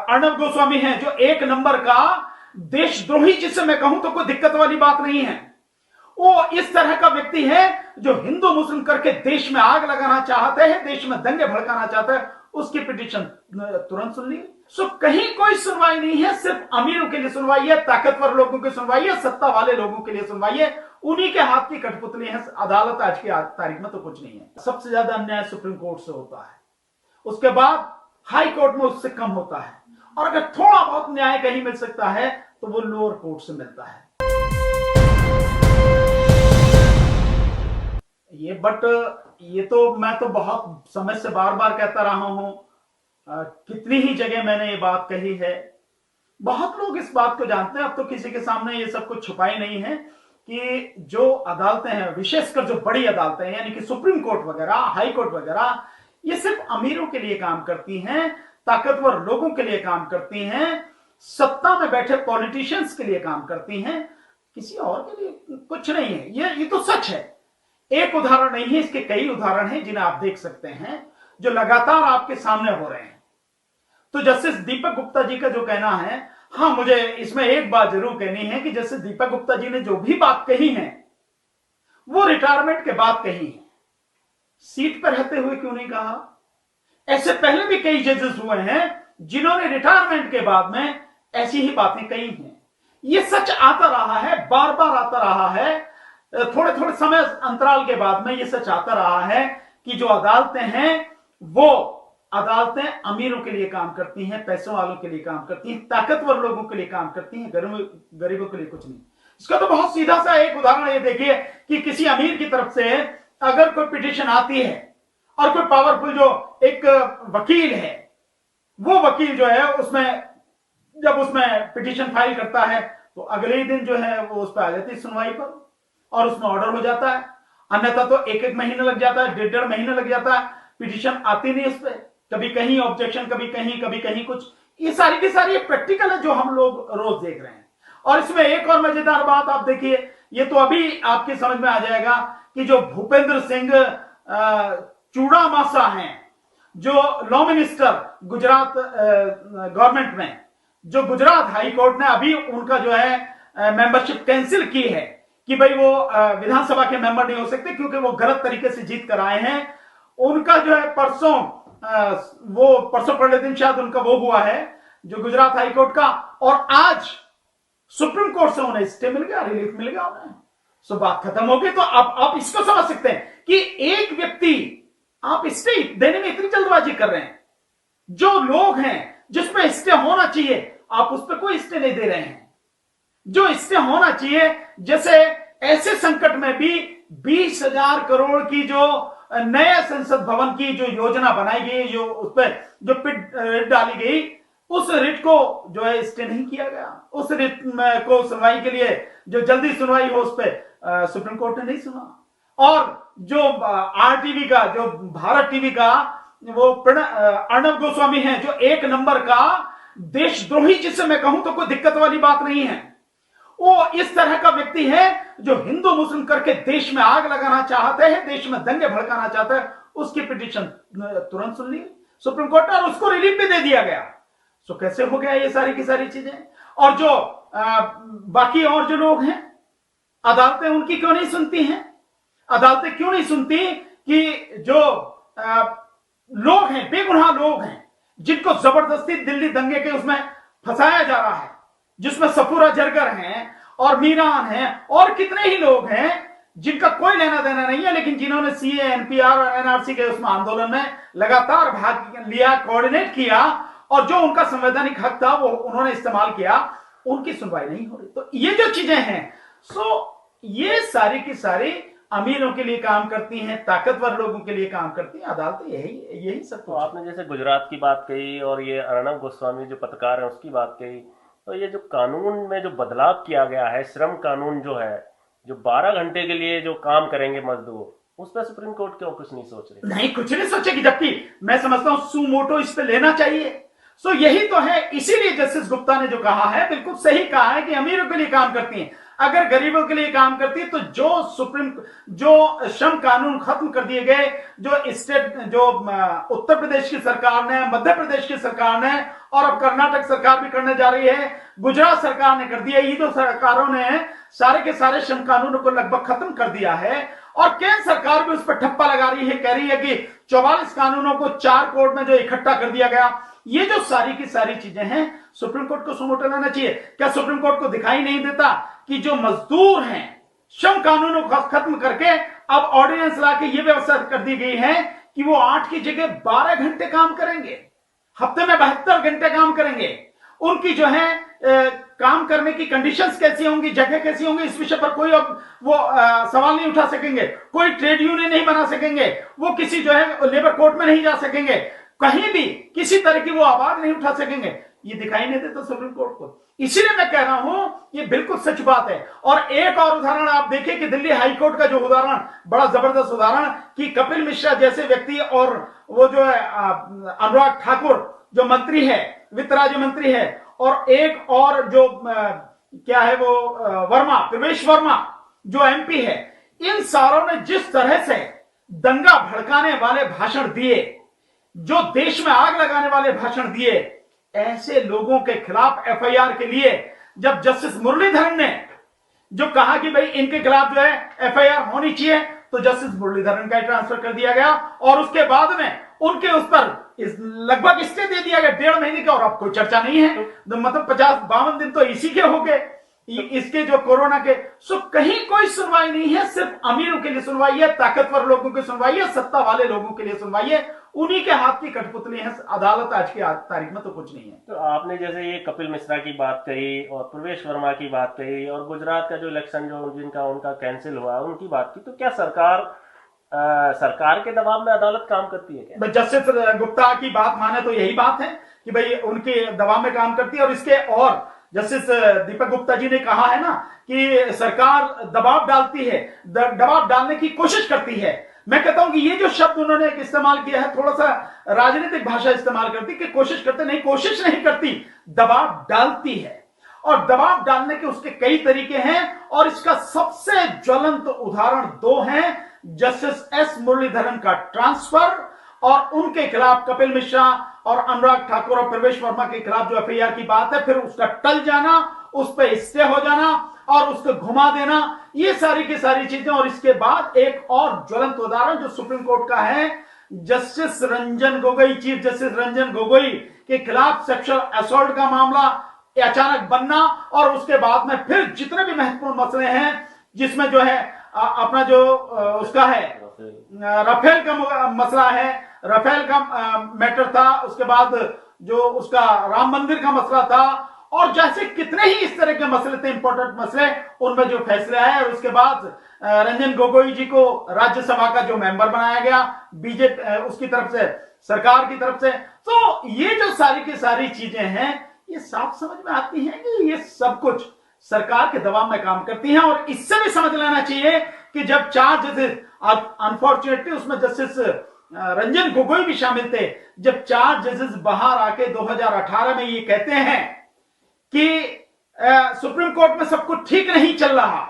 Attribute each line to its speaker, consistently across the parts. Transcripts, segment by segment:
Speaker 1: अर्णब गोस्वामी हैं जो एक नंबर का देशद्रोही, जिससे मैं कहूं तो कोई दिक्कत वाली बात नहीं है। वो इस तरह का व्यक्ति है जो हिंदू मुस्लिम करके देश में आग लगाना चाहते हैं, देश में दंगे भड़काना चाहते हैं, उसकी पिटीशन तुरंत सुन ली। सो कहीं कोई सुनवाई नहीं है, सिर्फ अमीरों के लिए सुनवाई है, ताकतवर लोगों की सुनवाई है, सत्ता वाले लोगों के लिए सुनवाई है। उन्हीं के हाथ की कठपुतली है अदालत। आज की तारीख में तो कुछ नहीं है। सबसे ज्यादा अन्याय सुप्रीम कोर्ट से होता है, उसके बाद हाई कोर्ट में उससे कम होता है, और अगर थोड़ा बहुत न्याय कहीं मिल सकता है तो वो लोअर कोर्ट से मिलता है। ये तो मैं तो बहुत समय से बार बार कहता रहा हूं, कितनी ही जगह मैंने ये बात कही है। बहुत लोग इस बात को जानते हैं, अब तो किसी के सामने ये सब कुछ छुपाई नहीं है कि जो अदालतें हैं, विशेषकर जो बड़ी अदालतें हैं यानी कि सुप्रीम कोर्ट वगैरह, हाई कोर्ट वगैरह, ये सिर्फ अमीरों के लिए काम करती हैं, ताकतवर लोगों के लिए काम करती हैं, सत्ता में बैठे पॉलिटिशियंस के लिए काम करती हैं, किसी और के लिए कुछ नहीं है। ये तो सच है। एक उदाहरण नहीं है, इसके कई उदाहरण हैं जिन्हें आप देख सकते हैं, जो लगातार आपके सामने हो रहे हैं। तो जस्टिस दीपक गुप्ता जी का जो कहना है, हाँ, मुझे इसमें एक बात जरूर कहनी है कि जस्टिस दीपक गुप्ता जी ने जो भी बात कही है वो रिटायरमेंट के बाद कही है, सीट पर रहते हुए क्यों नहीं कहा। ऐसे पहले भी कई जजेस हुए हैं जिन्होंने रिटायरमेंट के बाद में ऐसी ही बातें कही हैं। ये सच आता रहा है, बार बार आता रहा है, थोड़े थोड़े समय अंतराल के बाद में ये सच आता रहा है कि जो अदालतें हैं वो अदालतें अमीरों के लिए काम करती हैं, पैसों वालों के लिए काम करती हैं, ताकतवर लोगों के लिए काम करती हैं, गरीबों के लिए कुछ नहीं। इसका तो बहुत सीधा सा एक उदाहरण ये देखिए कि किसी अमीर की तरफ से अगर कोई पिटीशन आती है और कोई पावरफुल जो एक वकील है, वो वकील जो है उसमें जब उसमें पिटीशन फाइल करता है तो अगले ही दिन जो है वो उस पर आ जाती है सुनवाई पर और उसमें ऑर्डर हो जाता है। अन्यथा तो एक एक महीना लग जाता है, डेढ़ डेढ़ महीना लग जाता है, पिटीशन आती नहीं उस पर, कभी कहीं ऑब्जेक्शन, कभी कहीं कुछ। ये सारी की सारी प्रैक्टिकल है जो हम लोग रोज देख रहे हैं। और इसमें एक और मजेदार बात आप देखिए, ये तो अभी आपकी समझ में आ जाएगा कि जो भूपेंद्र सिंह चूड़ामासा हैं, जो लॉ मिनिस्टर गुजरात गवर्नमेंट में, जो गुजरात हाई कोर्ट ने अभी उनका जो है मेंबरशिप कैंसिल की है कि भाई वो विधानसभा के मेंबर नहीं हो सकते क्योंकि वो गलत तरीके से जीत कर आए हैं। उनका जो है परसों पहले दिन शायद उनका वो हुआ है जो गुजरात हाई कोर्ट का, और आज सुप्रीम कोर्ट से उन्हें स्टे मिल गया, रिलीफ मिल गया उन्हें। सो बात खत्म हो गई। तो आप इसको समझ सकते हैं कि एक व्यक्ति, आप स्टे देने में इतनी जल्दबाजी कर रहे हैं। जो लोग हैं जिसमें स्टे होना चाहिए आप उस पर कोई स्टे नहीं दे रहे हैं। जो स्टे होना चाहिए, जैसे ऐसे संकट में भी 20,000 करोड़ की जो नए संसद भवन की जो योजना बनाई गई, जो उस पर जो रिट डाली गई, उस रिट को जो है स्टे नहीं किया गया। उस रिट को सुनवाई के लिए जो जल्दी सुनवाई हो उस पर सुप्रीम कोर्ट ने नहीं सुना। और जो आरटीवी का, जो भारत टीवी का वो अर्णब गोस्वामी हैं जो एक नंबर का देशद्रोही, जिससे मैं कहूं तो कोई दिक्कत वाली बात नहीं है, वो इस तरह का व्यक्ति है जो हिंदू मुस्लिम करके देश में आग लगाना चाहते हैं, देश में दंगे भड़काना चाहते हैं, उसकी पिटीशन तुरंत सुन ली सुप्रीम कोर्ट ने और उसको रिलीफ भी दे दिया गया। सो कैसे हो गया ये सारी की सारी चीजें। और जो बाकी और जो लोग हैं, अदालतें उनकी क्यों नहीं सुनती हैं? अदालतें क्यों नहीं सुनती कि जो लोग हैं, बेगुनाह लोग हैं, जिनको जबरदस्ती दिल्ली दंगे के उसमें फंसाया जा रहा है, जिसमें सफूरा जरगर हैं और मीरान हैं और कितने ही लोग हैं जिनका कोई लेना देना नहीं है, लेकिन जिन्होंने सीए, एनपीआर और एनआरसी के उसमें आंदोलन में लगातार भाग लिया, कोऑर्डिनेट किया, और जो उनका संवैधानिक हक था वो उन्होंने इस्तेमाल किया, उनकी सुनवाई नहीं हो रही। तो ये जो चीजें हैं, सो ये सारी की सारी अमीरों के लिए काम करती हैं, ताकतवर लोगों के लिए काम करती हैं अदालतें। यही सब।
Speaker 2: तो आपने जैसे गुजरात की बात कही और ये अर्णब गोस्वामी जो पत्रकार है उसकी बात कही, तो ये जो कानून में जो बदलाव किया गया है, श्रम कानून जो है, जो 12 घंटे के लिए जो काम करेंगे मजदूर, उस पर सुप्रीम कोर्ट क्यों कुछ नहीं सोच रही?
Speaker 1: नहीं, कुछ नहीं सोचेगी, जबकि मैं समझता हूं सुमोटो इस पे लेना चाहिए। सो यही तो है, इसीलिए जस्टिस गुप्ता ने जो कहा है बिल्कुल सही कहा है कि अमीरों के लिए काम करती हैं। अगर गरीबों के लिए काम करती तो जो श्रम कानून खत्म कर दिए गए, जो उत्तर प्रदेश की सरकार ने, मध्य प्रदेश की सरकार ने और अब कर्नाटक सरकार भी करने जा रही है, गुजरात सरकार ने कर दिया, ये जो सरकारों ने सारे के सारे श्रम कानूनों को लगभग खत्म कर दिया है और केंद्र सरकार भी उस पर ठप्पा लगा रही है, कह रही है कि 44 कानूनों को 4 कोर्ट में जो इकट्ठा कर दिया गया, ये जो सारी की सारी चीजें हैं सुप्रीम कोर्ट को सुमोटो लेना चाहिए। क्या सुप्रीम कोर्ट को दिखाई नहीं देता कि जो मजदूर हैं श्रम कानूनों को खत्म करके अब ऑर्डिनेंस लाके ये व्यवस्था कर दी गई है कि वो 8 की जगह 12 घंटे काम करेंगे, हफ्ते में 72 घंटे काम करेंगे। उनकी जो है काम करने की कंडीशंस कैसी होंगी, जगह कैसी होंगी, इस विषय पर कोई अब वो सवाल नहीं उठा सकेंगे, कोई ट्रेड यूनियन नहीं बना सकेंगे, वो किसी जो है लेबर कोर्ट में नहीं जा सकेंगे, कहीं भी किसी तरह की वो आवाज नहीं उठा सकेंगे। ये दिखाई नहीं देता सुप्रीम कोर्ट को, इसीलिए मैं कह रहा हूं ये बिल्कुल सच बात है। और एक और उदाहरण आप देखिए कि दिल्ली हाईकोर्ट का जो उदाहरण, बड़ा जबरदस्त उदाहरण कि कपिल मिश्रा जैसे व्यक्ति और वो जो है अनुराग ठाकुर जो मंत्री है, वित्त राज्य मंत्री है, और एक और जो क्या है वो वर्मा, प्रवेश वर्मा जो एमपी है, इन सारों ने जिस तरह से दंगा भड़काने वाले भाषण दिए, जो देश में आग लगाने वाले भाषण दिए, ऐसे लोगों के खिलाफ एफआईआर के लिए जब जस्टिस मुरलीधरन ने जो कहा कि भाई इनके खिलाफ जो है एफआईआर होनी चाहिए, तो जस्टिस मुरलीधरन का ट्रांसफर कर दिया गया और उसके बाद में उनके उस पर लगभग स्टे दे दिया गया 1.5 महीने का, और अब कोई चर्चा नहीं है। तो मतलब 50-52 दिन तो इसी के हो गए, इसके जो कोरोना के। सो कहीं कोई सुनवाई नहीं है, सिर्फ अमीरों के लिए सुनवाई है, ताकतवर लोगों की सुनवाई है, सत्ता वाले लोगों के लिए सुनवाई है, उन्हीं के हाथ की कठपुतली है अदालत आज की तारीख में, तो कुछ नहीं है।
Speaker 2: तो आपने जैसे ये कपिल मिश्रा की बात कही और प्रवेश वर्मा की बात कही और गुजरात का जो इलेक्शन जो उनका कैंसिल हुआ उनकी बात की, तो क्या सरकार के दबाव में अदालत काम करती है क्या?
Speaker 1: जस्टिस गुप्ता की बात माने तो यही बात है कि भाई उनके दबाव में काम करती है। और इसके और जस्टिस दीपक गुप्ता जी ने कहा है ना कि सरकार दबाव डालती है, दबाव डालने की कोशिश करती है। मैं कहता हूं कि ये जो शब्द उन्होंने इस्तेमाल किया है, थोड़ा सा राजनीतिक भाषा इस्तेमाल करती कि कोशिश करते नहीं, कोशिश नहीं करती, दबाव डालती है। और दबाव डालने के उसके कई तरीके हैं और इसका सबसे ज्वलंत उदाहरण 2 हैं, जस्टिस एस मुरलीधरन का ट्रांसफर और उनके खिलाफ कपिल मिश्रा और अनुराग ठाकुर और प्रवेश वर्मा के खिलाफ जो एफआईआर की बात है, फिर उसका टल जाना, उस पर स्टे हो जाना और उसको घुमा देना, ये सारी की सारी चीजें। और इसके बाद एक और ज्वलंत उदाहरण जो सुप्रीम कोर्ट का है, justice Ranjan Gogoi, chief justice Ranjan Gogoi के खिलाफ सेक्सुअल असॉल्ट का मामला अचानक बनना और उसके बाद में फिर जितने भी महत्वपूर्ण मसले हैं जिसमें जो है अपना जो उसका है राफेल का मसला है, राफेल का मैटर था, उसके बाद जो उसका राम मंदिर का मसला था, और जैसे कितने ही इस तरह के मसले थे, इंपॉर्टेंट मसले, उनमें जो फैसले आए। और उसके बाद रंजन गोगोई जी को राज्यसभा का जो मेंबर बनाया गया बीजेपी उसकी तरफ से, सरकार की तरफ से। तो ये जो सारी की सारी चीजें हैं, ये साफ समझ में आती हैं कि ये सब कुछ सरकार के दबाव में काम करती हैं। और इससे भी समझ लेना चाहिए कि जब 4 जजेस, अनफॉर्चुनेटली उसमें जस्टिस रंजन गोगोई भी शामिल थे, जब 4 जजेस बाहर आके 2018 में ये कहते हैं कि सुप्रीम कोर्ट में सब कुछ ठीक नहीं चल रहा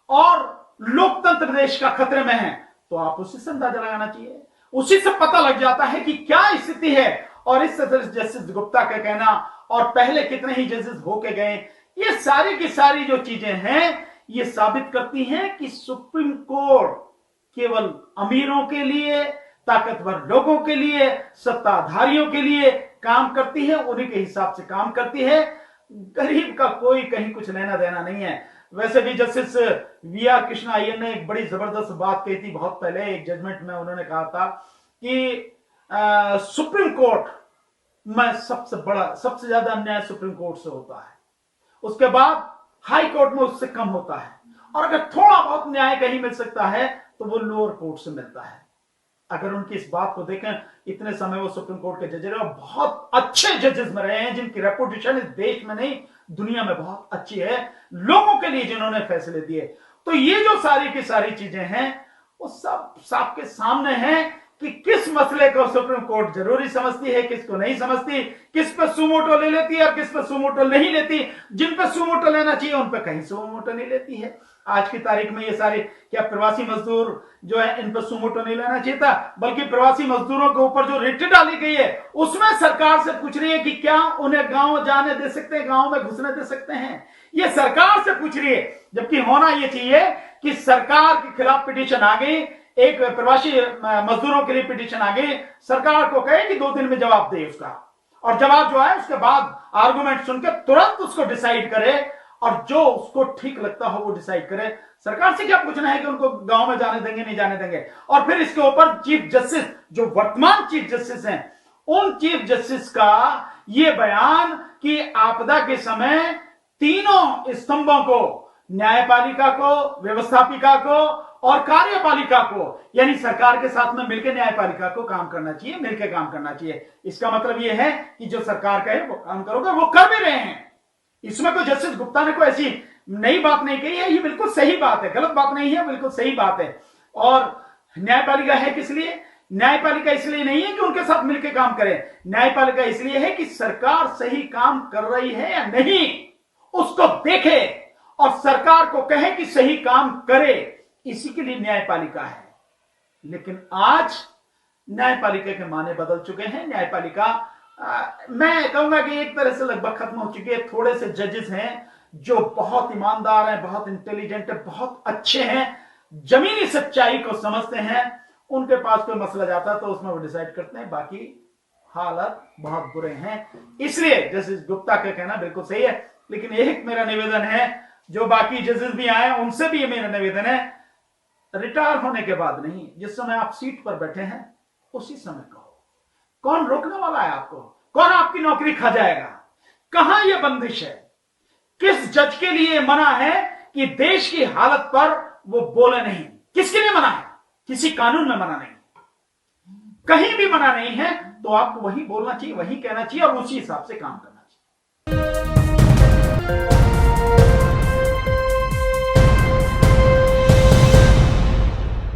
Speaker 1: और लोकतंत्र देश का खतरे में है, तो आप उसी से अंदाजा लगाना चाहिए, उसी से पता लग जाता है कि क्या स्थिति है। और इस तरह जस्टिस गुप्ता का कहना और पहले कितने ही जजेस होके गए, ये सारी की सारी जो चीजें हैं, ये साबित करती हैं कि सुप्रीम कोर्ट केवल अमीरों के लिए, ताकतवर लोगों के लिए, सत्ताधारियों के लिए काम करती है, उन्हीं के हिसाब से काम करती है। गरीब का कोई कहीं कुछ लेना देना नहीं है। वैसे भी जस्टिस वी.आर. कृष्णा अय्यर ने एक बड़ी जबरदस्त बात कही थी बहुत पहले, एक जजमेंट में उन्होंने कहा था कि सुप्रीम कोर्ट में सबसे ज्यादा अन्याय सुप्रीम कोर्ट से होता है, उसके बाद हाई कोर्ट में उससे कम होता है, और अगर थोड़ा बहुत न्याय कहीं मिल सकता है तो वो लोअर कोर्ट से मिलता है। अगर उनकी इस बात को देखें, इतने समय वो सुप्रीम कोर्ट के जज रहे और बहुत अच्छे जजेस में रहे हैं, जिनकी रेपुटेशन इस देश में नहीं दुनिया में बहुत अच्छी है, लोगों के लिए जिन्होंने फैसले दिए। तो ये जो सारी की सारी चीजें हैं, वो सब सबके सामने हैं कि किस मसले को सुप्रीम कोर्ट जरूरी समझती है, किसको नहीं समझती, किस पे सुमोटो ले लेती है और किस पे सुमोटो नहीं लेती। जिन पे सुमोटो लेना चाहिए उन पे कहीं सुमोटो नहीं लेती है। आज की तारीख में ये सारे क्या प्रवासी मजदूर जो है इन पर सुमोटो नहीं लेना चाहिए था, बल्कि प्रवासी मजदूरों के ऊपर जो रिट डाली गई है उसमें सरकार से पूछ रही है कि क्या उन्हें गांव जाने दे सकते हैं, गांव में घुसने दे सकते हैं। ये सरकार से पूछ रही है, जबकि होना यह चाहिए कि सरकार के खिलाफ पिटीशन आ गई, एक प्रवासी मजदूरों के लिए पिटीशन आ गई, सरकार को कहे कि 2 दिन में जवाब दे उसका, और जवाब जो है उसके बाद आर्गुमेंट सुनकर तुरंत उसको डिसाइड करे और जो उसको ठीक लगता हो वो डिसाइड करे। सरकार से क्या पूछना है कि उनको गांव में जाने देंगे नहीं जाने देंगे। और फिर इसके ऊपर चीफ जस्टिस, जो वर्तमान चीफ जस्टिस हैं, उन चीफ जस्टिस का ये बयान कि आपदा के समय तीनों स्तंभों को, न्यायपालिका को, व्यवस्थापिका को और कार्यपालिका को, यानी सरकार के साथ में मिलकर न्यायपालिका को काम करना चाहिए, मिलकर काम करना चाहिए। इसका मतलब यह है कि जो सरकार कहे वो काम करोगे, वो कर भी रहे हैं। इसमें कोई जस्टिस गुप्ता ने कोई ऐसी नई बात नहीं कही है, ये बिल्कुल सही बात है, गलत बात नहीं है, बिल्कुल सही बात है। और न्यायपालिका है किस लिए? न्यायपालिका इसलिए नहीं है कि उनके साथ मिलकर काम करें, न्यायपालिका इसलिए है कि सरकार सही काम कर रही है या नहीं उसको देखे और सरकार को कहे कि सही काम करे, इसी के लिए न्यायपालिका है। लेकिन आज न्यायपालिका के माने बदल चुके हैं। न्यायपालिका मैं कहूंगा कि एक तरह से लगभग खत्म हो चुकी है। थोड़े से जजेस हैं जो बहुत ईमानदार हैं, बहुत इंटेलिजेंट है, बहुत अच्छे हैं, जमीनी सच्चाई को समझते हैं। उनके पास कोई मसला जाता है तो उसमें वो डिसाइड करते हैं, बाकी हालात बहुत बुरे हैं। इसलिए जस्टिस गुप्ता का कहना बिल्कुल सही है। लेकिन एक मेरा निवेदन है, जो बाकी जजेस भी आए उनसे भी ये मेरा निवेदन है, रिटायर होने के बाद नहीं, जिस समय आप सीट पर बैठे हैं उसी समय कहो। कौन रोकने वाला है आपको? कौन आपकी नौकरी खा जाएगा? कहां यह बंदिश है? किस जज के लिए मना है कि देश की हालत पर वो बोले नहीं? किसके लिए मना है? किसी कानून में मना नहीं, कहीं भी मना नहीं है। तो आपको वही बोलना चाहिए, वही कहना चाहिए और उसी हिसाब से काम करना।